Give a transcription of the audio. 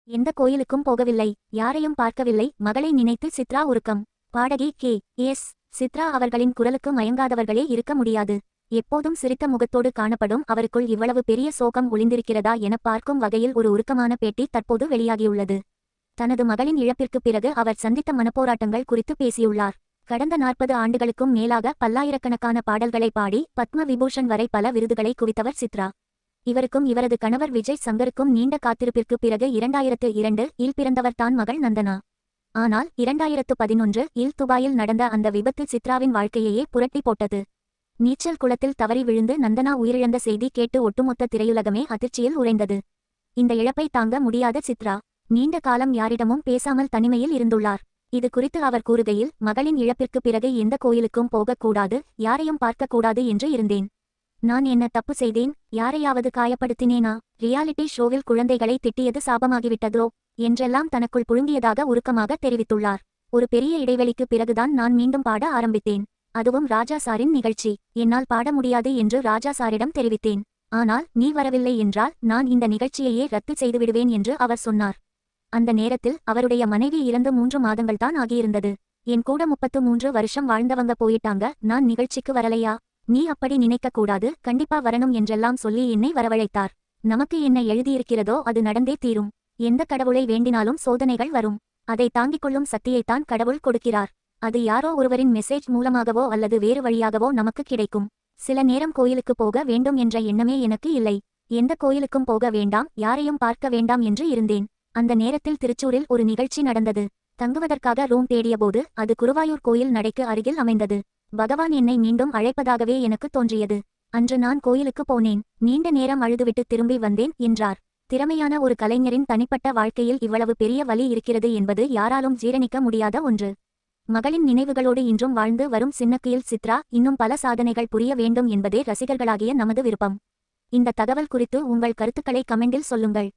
எந்த கோயிலுக்கும் போகவில்லை, யாரையும் பார்க்கவில்லை. மகளை நினைத்து சித்ரா உருக்கம். பாடகி கே.எஸ். சித்ரா அவர்களின் குரலுக்கு மயங்காதவர்களே இருக்க முடியாது. எப்போதும் சிரித்த முகத்தோடு காணப்படும் அவருக்குள் இவ்வளவு பெரிய சோகம் ஒளிந்திருக்கிறதா என பார்க்கும் வகையில் ஒரு உருக்கமான பேட்டி தற்போது வெளியாகியுள்ளது. தனது மகளின் இழப்பிற்கு பிறகு அவர் சந்தித்த மனப்போராட்டங்கள் குறித்து பேசியுள்ளார். கடந்த 40 ஆண்டுகளுக்கும் மேலாக பல்லாயிரக்கணக்கான பாடல்களை பாடி பத்ம விபூஷன் வரை பல விருதுகளை குவித்தவர் சித்ரா. இவருக்கும் இவரது கணவர் விஜய் சங்கருக்கும் நீண்ட காத்திருப்பிற்கு பிறகு 2002 இல் பிறந்தவர் தான் மகள் நந்தனா. ஆனால் 2011 இல் துபாயில் நடந்த அந்த விபத்து சித்ராவின் வாழ்க்கையையே புரட்டி போட்டது. நீச்சல் குளத்தில் தவறி விழுந்து நந்தனா உயிரிழந்த செய்தி கேட்டு ஒட்டுமொத்த திரையுலகமே அதிர்ச்சியில் உறைந்தது. இந்த இழப்பை தாங்க முடியாத சித்ரா நீண்ட காலம் யாரிடமும் பேசாமல் தனிமையில் இருந்துள்ளார். இது குறித்து அவர் கூறுகையில், மகளின் இழப்பிற்கு பிறகு எந்த கோயிலுக்கும் போகக்கூடாது, யாரையும் பார்க்கக்கூடாது என்று இருந்தேன். நான் என்ன தப்பு செய்தேன்? யாரையாவது காயப்படுத்தினேனா? ரியாலிட்டி ஷோவில் குழந்தைகளை திட்டியது சாபமாகிவிட்டதோ என்றெல்லாம் தனக்குள் புழுங்கியதாக உருக்கமாக தெரிவித்துள்ளார். ஒரு பெரிய இடைவெளிக்கு பிறகுதான் நான் மீண்டும் பாட ஆரம்பித்தேன். அதுவும் ராஜா சாரின் நிகழ்ச்சி. என்னால் பாட முடியாது என்று ராஜா சாரிடம் தெரிவித்தேன். ஆனால் நீ வரவில்லை என்றால் நான் இந்த நிகழ்ச்சியையே ரத்து செய்துவிடுவேன் என்று அவர் சொன்னார். அந்த நேரத்தில் அவருடைய மனைவி இறந்து 3 மாதங்கள்தான் ஆகியிருந்தது. என் கூட 33 வருஷம் வாழ்ந்தவங்க போயிட்டாங்க, நான் நிகழ்ச்சிக்கு வரலையா? நீ அப்படி நினைக்க கூடாது, கண்டிப்பா வரணும் என்றெல்லாம் சொல்லி என்னை வரவழைத்தார். நமக்கு என்ன எழுதியிருக்கிறதோ அது நடந்தே தீரும். எந்த கடவுளை வேண்டினாலும் சோதனைகள் வரும். அதை தாங்கிக் கொள்ளும் சக்தியைத்தான் கடவுள் கொடுக்கிறார். அது யாரோ ஒருவரின் மெசேஜ் மூலமாகவோ அல்லது வேறு வழியாகவோ நமக்கு கிடைக்கும். சில நேரம் கோயிலுக்கு போக வேண்டும் என்ற எண்ணமே எனக்கு இல்லை. எந்த கோயிலுக்கும் போக வேண்டாம், யாரையும் பார்க்க வேண்டாம் என்று இருந்தேன். அந்த நேரத்தில் திருச்சூரில் ஒரு நிகழ்ச்சி நடந்தது. தங்குவதற்காக ரூம் தேடியபோது அது குருவாயூர் கோயில் நடைக்கு அருகில் அமைந்தது. பகவான் என்னை மீண்டும் அழைப்பதாகவே எனக்கு தோன்றியது. அன்று நான் கோயிலுக்கு போனேன். நீண்ட நேரம் அழுதுவிட்டு திரும்பி வந்தேன் என்றார். திறமையான ஒரு கலைஞரின் தனிப்பட்ட வாழ்க்கையில் இவ்வளவு பெரிய வலி இருக்கிறது என்பது யாராலும் ஜீரணிக்க முடியாத ஒன்று. மகளின் நினைவுகளோடு இன்றும் வாழ்ந்து வரும் சின்னக்குயில் சித்ரா இன்னும் பல சாதனைகள் புரிய வேண்டும் என்பதே ரசிகர்களாகிய நமது விருப்பம். இந்த தகவல் குறித்து உங்கள் கருத்துக்களை கமெண்டில் சொல்லுங்கள்.